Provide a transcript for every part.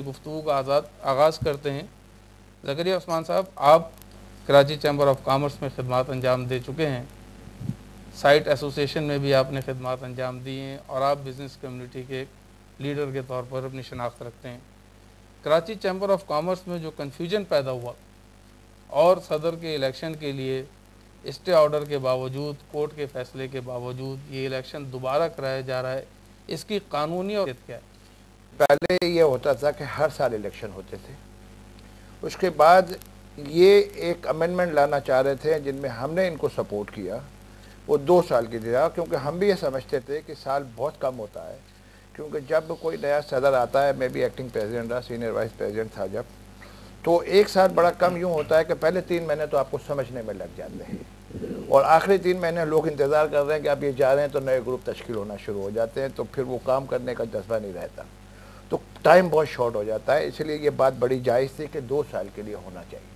گفتگو کا آغاز کرتے ہیں۔ زکریا عثمان صاحب، آپ کراچی چیمبر آف کامرس میں خدمات انجام دے چکے ہیں، سائٹ ایسوسیشن میں بھی آپ نے خدمات انجام دی ہیں، اور آپ بزنس کمیونٹی کے لیڈر کے طور پر اپنی شناخت رکھتے ہیں۔ کراچی چیمبر آف کامرس میں جو کنفیوژن پیدا ہوا اور صدر کے الیکشن کے لیے اسٹے آرڈر کے باوجود، کورٹ کے فیصلے کے باوجود یہ الیکشن دوبارہ کرایا جا رہا ہے، اس کی قانونی اور کیا ہے؟ پہلے یہ ہوتا تھا کہ ہر سال الیکشن ہوتے تھے، اس کے بعد یہ ایک امینڈمنٹ لانا چاہ رہے تھے جن میں ہم نے ان کو سپورٹ کیا، وہ 2 سال کی دیا، کیونکہ ہم بھی یہ سمجھتے تھے کہ سال بہت کم ہوتا ہے، کیونکہ جب کوئی نیا صدر آتا ہے، میں بھی ایکٹنگ پریزیڈنٹ رہا، سینئر وائس پریزیڈنٹ تھا جب، تو 1 سال بڑا کم یوں ہوتا ہے کہ پہلے 3 مہینے تو آپ کو سمجھنے میں لگ جاتے ہیں، اور آخری 3 مہینے لوگ انتظار کر رہے ہیں کہ اب یہ جا رہے ہیں تو نئے گروپ تشکیل ہونا شروع ہو جاتے ہیں، تو پھر وہ کام کرنے کا جذبہ نہیں رہتا، تو ٹائم بہت شارٹ ہو جاتا ہے، اس لیے یہ بات بڑی جائز تھی کہ 2 سال کے لیے ہونا چاہیے۔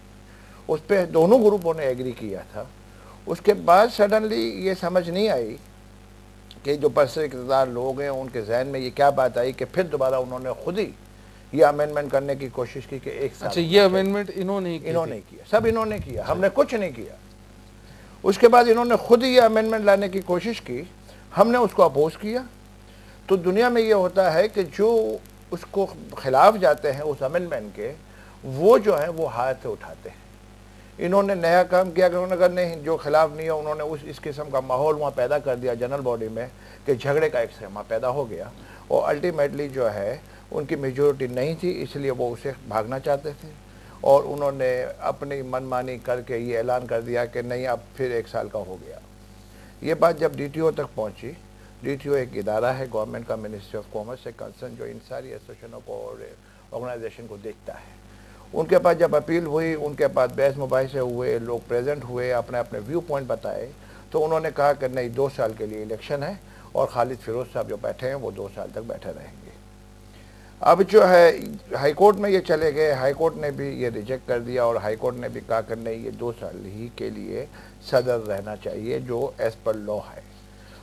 اس پہ دونوں گروپوں نے ایگری کیا تھا۔ اس کے بعد سڈنلی یہ سمجھ نہیں آئی کہ جو برسر اقتدار لوگ ہیں ان کے ذہن میں یہ کیا بات آئی کہ پھر دوبارہ انہوں نے خود ہی یہ امینڈمنٹ کرنے کی کوشش کی کہ 1 سال۔ اچھا، یہ امینڈمنٹ انہوں نے کیا، سب انہوں نے کیا، ہم نے کچھ نہیں کیا۔ اس کے بعد انہوں نے خود ہی یہ امینڈمنٹ لانے کی کوشش کی، ہم نے اس کو اپوز کیا۔ تو دنیا میں یہ ہوتا ہے کہ جو اس کو خلاف جاتے ہیں اس امینڈمنٹ کے، وہ جو ہیں وہ ہاتھ اٹھاتے ہیں۔ انہوں نے نیا کام کیا کہ انہوں نے کہا نہیں، جو خلاف نہیں ہے، انہوں نے اس قسم کا ماحول وہاں پیدا کر دیا جنرل باڈی میں کہ جھگڑے کا ایک سیما پیدا ہو گیا، اور الٹیمیٹلی جو ہے ان کی میجورٹی نہیں تھی، اس لیے وہ اسے بھاگنا چاہتے تھے، اور انہوں نے اپنی من مانی کر کے یہ اعلان کر دیا کہ نہیں، اب پھر 1 سال کا ہو گیا۔ یہ بات جب ڈی ٹی او تک پہنچی، ڈی ٹی او ایک ادارہ ہے گورنمنٹ کا، منسٹری آف کامرس سے کنسرن، جو ان ساری ایسوسیشنوں کو اور آرگنائزیشن کو دیکھتا ہے۔ ان کے پاس جب اپیل ہوئی، ان کے پاس بحث مباحثے ہوئے، لوگ پریزنٹ ہوئے، اپنے اپنے ویو پوائنٹ بتائے، تو انہوں نے کہا کہ نہیں، 2 سال کے لیے الیکشن ہے، اور خالد فیروز صاحب جو بیٹھے ہیں وہ 2 سال تک بیٹھے رہیں گے۔ اب جو ہے ہائی کورٹ میں یہ چلے گئے، ہائی کورٹ نے بھی یہ ریجیکٹ کر دیا، اور ہائی کورٹ نے بھی کہا کہ نہیں، یہ 2 سال ہی کے لیے صدر رہنا چاہیے جو ایز پر لا ہے۔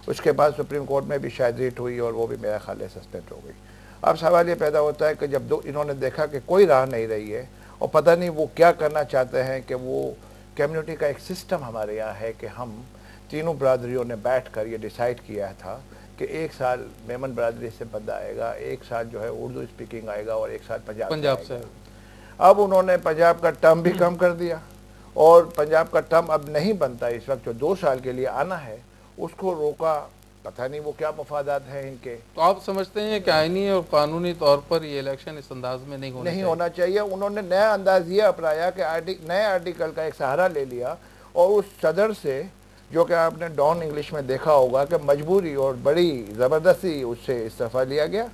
اس کے بعد سپریم کورٹ میں بھی شاید ریٹ ہوئی، اور وہ بھی میرا خیال ہے سسپینڈ ہو گئی۔ اب سوال یہ پیدا ہوتا ہے کہ جب انہوں نے دیکھا کہ کوئی راہ نہیں رہی ہے، اور پتہ نہیں وہ کیا کرنا چاہتے ہیں، کہ وہ کمیونٹی کا ایک سسٹم ہمارے یہاں ہے کہ ہم تینوں برادریوں نے بیٹھ کر یہ ڈیسائیڈ کیا تھا کہ 1 سال میمن برادری سے بندہ آئے گا، 1 سال جو ہے اردو اسپیکنگ آئے گا، اور 1 سال پنجاب سے۔ اب انہوں نے پنجاب کا ٹرم بھی کم کر دیا، اور پنجاب کا ٹرم اب نہیں بنتا اس وقت، جو 2 سال کے لیے آنا ہے اس کو روکا۔ پتہ نہیں وہ کیا مفادات ہیں ان کے۔ تو آپ سمجھتے ہیں کہ آئینی اور قانونی طور پر یہ الیکشن اس انداز میں نہیں ہونا چاہیے؟ انہوں نے نیا انداز یہ اپنایا کہ نئے آرٹیکل کا ایک سہارا لے لیا، اور اس صدر سے، جو کہ آپ نے ڈان انگلش میں دیکھا ہوگا کہ مجبوری اور بڑی زبردستی اس سے استعفیٰ لیا گیا،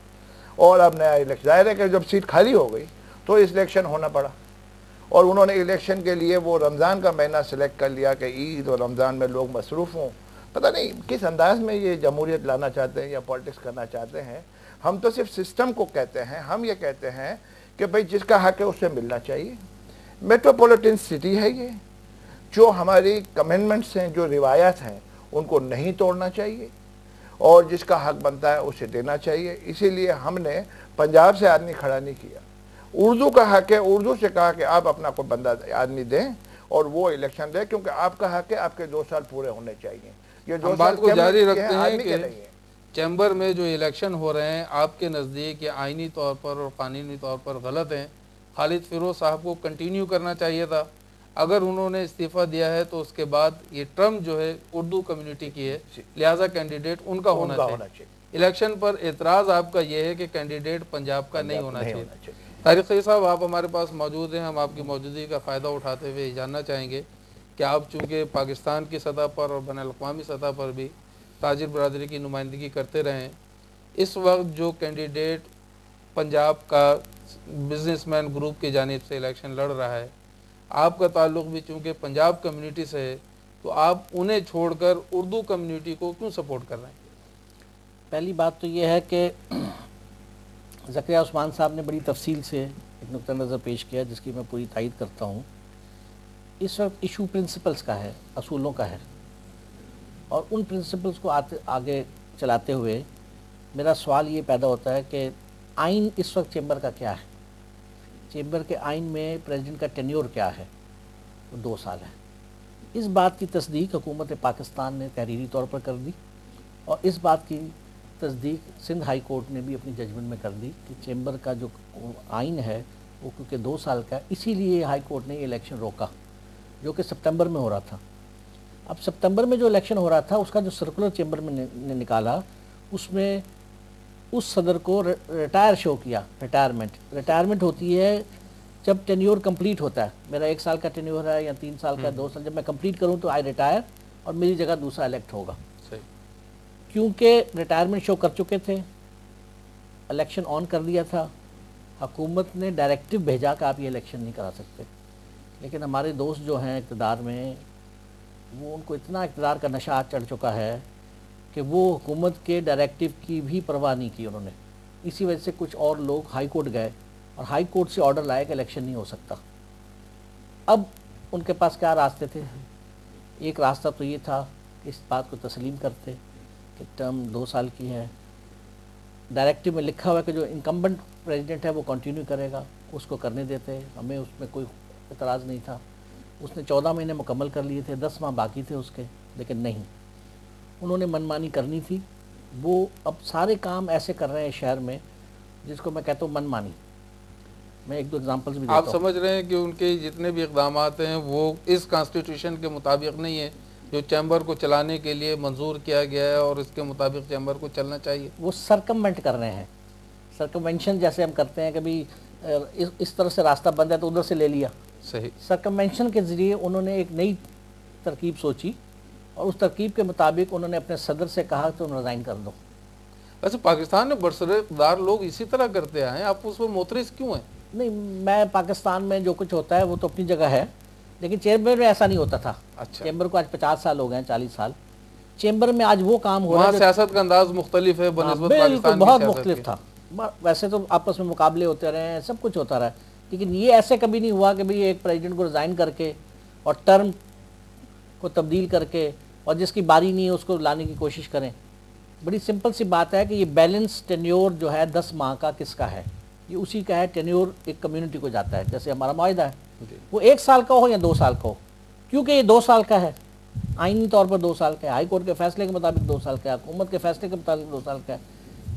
اور اب نیا الیکشن۔ ظاہر ہے کہ جب سیٹ خالی ہو گئی تو اس الیکشن ہونا پڑا، اور انہوں نے الیکشن کے لیے وہ رمضان کا مہینہ سلیکٹ کر لیا کہ عید اور رمضان میں لوگ مصروف ہوں۔ پتہ نہیں کس انداز میں یہ جمہوریت لانا چاہتے ہیں یا پالیٹکس کرنا چاہتے ہیں۔ ہم تو صرف سسٹم کو کہتے ہیں، ہم یہ کہتے ہیں کہ بھئی جس کا حق ہے اسے ملنا چاہیے۔ میٹروپولیٹن سٹی ہے یہ، جو ہماری کمنٹمنٹس ہیں، جو روایات ہیں، ان کو نہیں توڑنا چاہیے، اور جس کا حق بنتا ہے اسے دینا چاہیے۔ اسی لیے ہم نے پنجاب سے آدمی کھڑا نہیں کیا۔ اردو کا حق ہے، اردو سے کہا کہ آپ اپنا کوئی بندہ آدمی دیں اور وہ الیکشن دیں، کیونکہ آپ کا حق ہے، آپ کے 2 سال پورے ہونے چاہیے۔ یہ 2 بات کو جاری رکھتے ہیں کہ نہیں ہے۔ چیمبر میں جو الیکشن ہو رہے ہیں آپ کے نزدیک یہ آئینی طور پر اور قانونی طور پر غلط ہیں، خالد فیروز صاحب کو کنٹینیو کرنا چاہیے تھا۔ اگر انہوں نے استعفیٰ دیا ہے تو اس کے بعد یہ ٹرم جو ہے اردو کمیونٹی کی ہے، لہٰذا کینڈیڈیٹ ان کا ہونا چاہیے۔ الیکشن پر اعتراض آپ کا یہ ہے کہ کینڈیڈیٹ پنجاب کا نہیں ہونا چاہیے۔ طارق سعید صاحب، آپ ہمارے پاس موجود ہیں، ہم آپ کی موجودگی کا فائدہ اٹھاتے ہوئے جاننا چاہیں گے کہ آپ چونکہ پاکستان کی سطح پر اور بین الاقوامی سطح پر بھی تاجر برادری کی نمائندگی کرتے رہے ہیں، اس وقت جو کینڈیڈیٹ پنجاب کا بزنس مین گروپ کی جانب سے الیکشن لڑ رہا ہے، آپ کا تعلق بھی چونکہ پنجاب کمیونٹی سے ہے، تو آپ انہیں چھوڑ کر اردو کمیونٹی کو کیوں سپورٹ کر رہے ہیں؟ پہلی بات تو یہ ہے کہ زکریا عثمان صاحب نے بڑی تفصیل سے ایک نقطہ نظر پیش کیا جس کی میں پوری تائید کرتا ہوں۔ اس وقت ایشو پرنسپلز کا ہے، اصولوں کا ہے، اور ان پرنسپلز کو آگے چلاتے ہوئے میرا سوال یہ پیدا ہوتا ہے کہ آئین اس وقت چیمبر کا کیا ہے؟ چیمبر کے آئین میں پریزیڈنٹ کا ٹینیور کیا ہے، وہ 2 سال ہے۔ اس بات کی تصدیق حکومت پاکستان نے تحریری طور پر کر دی، اور اس بات کی تصدیق سندھ ہائی کورٹ نے بھی اپنی ججمنٹ میں کر دی کہ چیمبر کا جو آئین ہے وہ کیونکہ 2 سال کا ہے، اسی لیے ہائی کورٹ نے یہ الیکشن روکا جو کہ سپتمبر میں ہو رہا تھا۔ اب سپتمبر میں جو الیکشن ہو رہا تھا اس کا جو سرکولر چیمبر میں نے نکالا، اس میں اس صدر کو ریٹائر شو کیا۔ ریٹائرمنٹ ہوتی ہے جب ٹینیور کمپلیٹ ہوتا ہے، میرا 1 سال کا ٹینیور ہے یا 3 سال کا 2 سال، جب میں کمپلیٹ کروں تو آئی ریٹائر اور میری جگہ دوسرا الیکٹ ہوگا۔ کیونکہ ریٹائرمنٹ شو کر چکے تھے، الیکشن آن کر دیا تھا، حکومت نے ڈائریکٹو بھیجا کہ آپ یہ الیکشن نہیں کرا سکتے، لیکن ہمارے دوست جو ہیں اقتدار میں، وہ ان کو اتنا اقتدار کا نشہ چڑھ چکا ہے کہ وہ حکومت کے ڈائریکٹو کی بھی پرواہ نہیں کی انہوں نے۔ اسی وجہ سے کچھ اور لوگ ہائی کورٹ گئے اور ہائی کورٹ سے آرڈر لائے کہ الیکشن نہیں ہو سکتا۔ اب ان کے پاس کیا راستے تھے؟ ایک راستہ تو یہ تھا کہ اس بات کو تسلیم کرتے کہ ٹرم 2 سال کی ہے، ڈائریکٹو میں لکھا ہوا ہے کہ جو انکمبنٹ پریزیڈنٹ ہے وہ کنٹینیو کرے گا، اس کو کرنے دیتے، ہمیں اس میں کوئی اعتراض نہیں تھا۔ اس نے 14 مہینے مکمل کر لیے تھے، 10 ماہ باقی تھے اس کے، لیکن نہیں، انہوں نے منمانی کرنی تھی۔ وہ اب سارے کام ایسے کر رہے ہیں شہر میں جس کو میں کہتا ہوں منمانی۔ میں 1-2 ایگزامپلز بھی دیتا ہوں۔ آپ سمجھ رہے ہیں کہ ان کے جتنے بھی اقدامات ہیں وہ اس کانسٹیٹیوشن کے مطابق نہیں ہے جو چیمبر کو چلانے کے لیے منظور کیا گیا ہے، اور اس کے مطابق چیمبر کو چلنا چاہیے؟ وہ سرکموینٹ کر رہے ہیں، سرکموینشن جیسے ہم کرتے ہیں کہ بھی اس طرح سے راستہ بند ہے تو ادھر سے لے لیا۔ صحیح۔ سرکموینشن کے ذریعے انہوں نے ایک نئی ترکیب سوچی، اور اس ترکیب کے مطابق انہوں نے اپنے صدر سے کہا کہ تم ریزائن کر دو۔ ویسے پاکستان میں برسردار لوگ اسی طرح کرتے آئے ہیں، آپ اس پر معترض کیوں ہیں؟ نہیں، میں پاکستان میں جو کچھ ہوتا ہے وہ تو اپنی جگہ ہے، لیکن چیمبر میں ایسا نہیں ہوتا تھا۔ اچھا، چیمبر کو آج 50 سال ہو گئے ہیں، 40 سال۔ چیمبر میں آج وہ کام ہو رہا وہاں ہے سیاست کا انداز مختلف ہے بنسبت پاکستان بالکل کی بہت سیاست مختلف کے۔ تھا۔ ویسے تو آپس میں مقابلے ہوتے رہے ہیں، سب کچھ ہوتا رہا ہے، لیکن یہ ایسے کبھی نہیں ہوا کہ بھئی ایک پریزیڈنٹ کو ریزائن کر کے اور ٹرم کو تبدیل کر کے اور جس کی باری نہیں ہے اس کو لانے کی کوشش کریں۔ بڑی سمپل سی بات ہے کہ یہ بیلنس ٹینیور جو ہے 10 ماہ کا کس کا ہے؟ یہ اسی کا ہے، ٹینیور ایک کمیونٹی کو جاتا ہے، جیسے ہمارا معاہدہ ہے، وہ 1 سال کا ہو یا 2 سال کا ہو، کیونکہ یہ 2 سال کا ہے، آئینی طور پر 2 سال کا ہے، ہائی کورٹ کے فیصلے کے مطابق 2 سال کا ہے، حکومت کے فیصلے کے مطابق 2 سال کا ہے،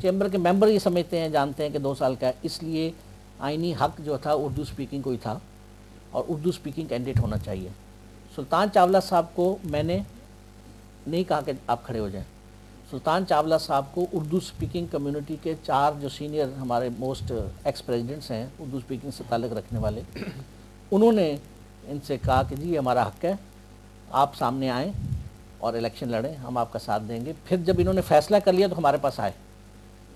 چیمبر کے ممبر یہ سمجھتے ہیں، جانتے ہیں کہ 2 سال کا ہے، اس لیے آئینی حق جو تھا اردو سپیکنگ کو ہی تھا، اور اردو سپیکنگ کینڈیڈیٹ ہونا چاہیے۔ سلطان چاولہ صاحب کو میں نے نہیں کہا کہ آپ کھڑے ہو جائیں، سلطان چاولہ صاحب کو اردو سپیکنگ کمیونٹی کے 4 جو سینئر ہمارے موسٹ ایکس پریزیڈنٹس ہیں اردو سپیکنگ سے تعلق رکھنے والے، انہوں نے ان سے کہا کہ جی یہ ہمارا حق ہے، آپ سامنے آئیں اور الیکشن لڑیں، ہم آپ کا ساتھ دیں گے۔ پھر جب انہوں نے فیصلہ کر لیا تو ہمارے پاس آئے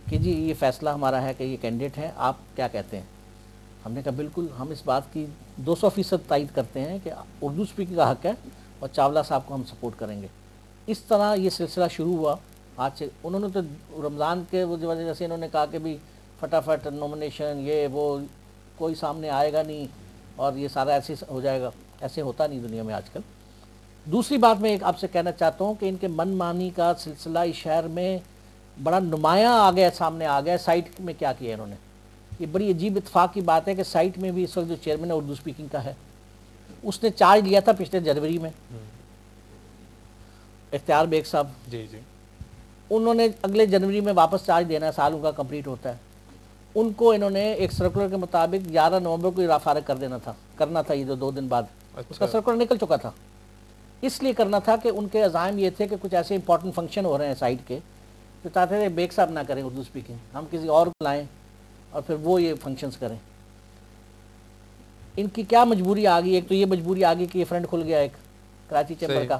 کہ جی یہ فیصلہ ہمارا ہے کہ یہ کینڈیڈیٹ ہیں، آپ کیا کہتے ہیں؟ ہم نے کہا بالکل، ہم اس بات کی 200% تائید کرتے ہیں کہ اردو سپیکنگ کا حق ہے اور چاولہ صاحب کو ہم سپورٹ کریں گے۔ اس طرح یہ سلسلہ شروع ہوا۔ آج سے انہوں نے تو رمضان کے وجہ سے انہوں نے کہا کہ بھی فٹافٹ نومنیشن یہ وہ کوئی سامنے آئے گا نہیں اور یہ سارا ایسے ہو جائے گا، ایسے ہوتا نہیں دنیا میں آج کل۔ دوسری بات میں ایک آپ سے کہنا چاہتا ہوں کہ ان کے من مانی کا سلسلہ اس شہر میں بڑا نمایاں آ گیا، سامنے آ گیا۔ سائٹ میں کیا کیا انہوں نے، یہ بڑی عجیب اتفاق کی بات ہے کہ سائٹ میں بھی اس وقت جو چیئرمین ہے اردو سپیکنگ کا ہے، اس نے چارج لیا تھا پچھلے جنوری میں، اختیار بیگ صاحب، جی جی، انہوں نے اگلے جنوری میں واپس چارج دینا ہے، سال ان کا کمپلیٹ ہوتا ہے۔ ان کو انہوں نے ایک سرکولر کے مطابق 11 نومبر کو فارغ کر دینا تھا، کرنا تھا، یہ جو 2 دن بعد اس کا سرکولر نکل چکا تھا۔ اس لیے کرنا تھا کہ ان کے عزائم یہ تھے کہ کچھ ایسے امپورٹنٹ فنکشن ہو رہے ہیں سائٹ کے، تو چاہتے تھے بیگ صاحب نہ کریں اردو سپیکنگ، ہم کسی اور کو لائیں اور پھر وہ یہ فنکشنز کریں۔ ان کی کیا مجبوری آ گئی؟ ایک تو یہ مجبوری آ گئی کہ یہ فرنٹ کھل گیا ایک کراچی چیمبر کا،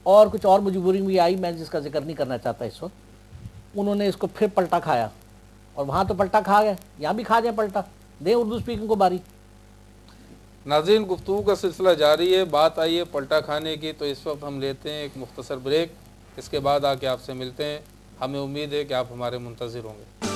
اور کچھ اور مجبوری بھی آئی، میں جس کا ذکر نہیں کرنا چاہتا اس وقت۔ انہوں نے اس کو پھر پلٹا کھایا، اور وہاں تو پلٹا کھا گئے، یہاں بھی کھا جائیں پلٹا، دیں اردو سپیکنگ کو باری۔ ناظرین، گفتگو کا سلسلہ جاری ہے، بات آئی ہے پلٹا کھانے کی، تو اس وقت ہم لیتے ہیں ایک مختصر بریک، اس کے بعد آ کے آپ سے ملتے ہیں۔ ہمیں امید ہے کہ آپ ہمارے منتظر ہوں گے۔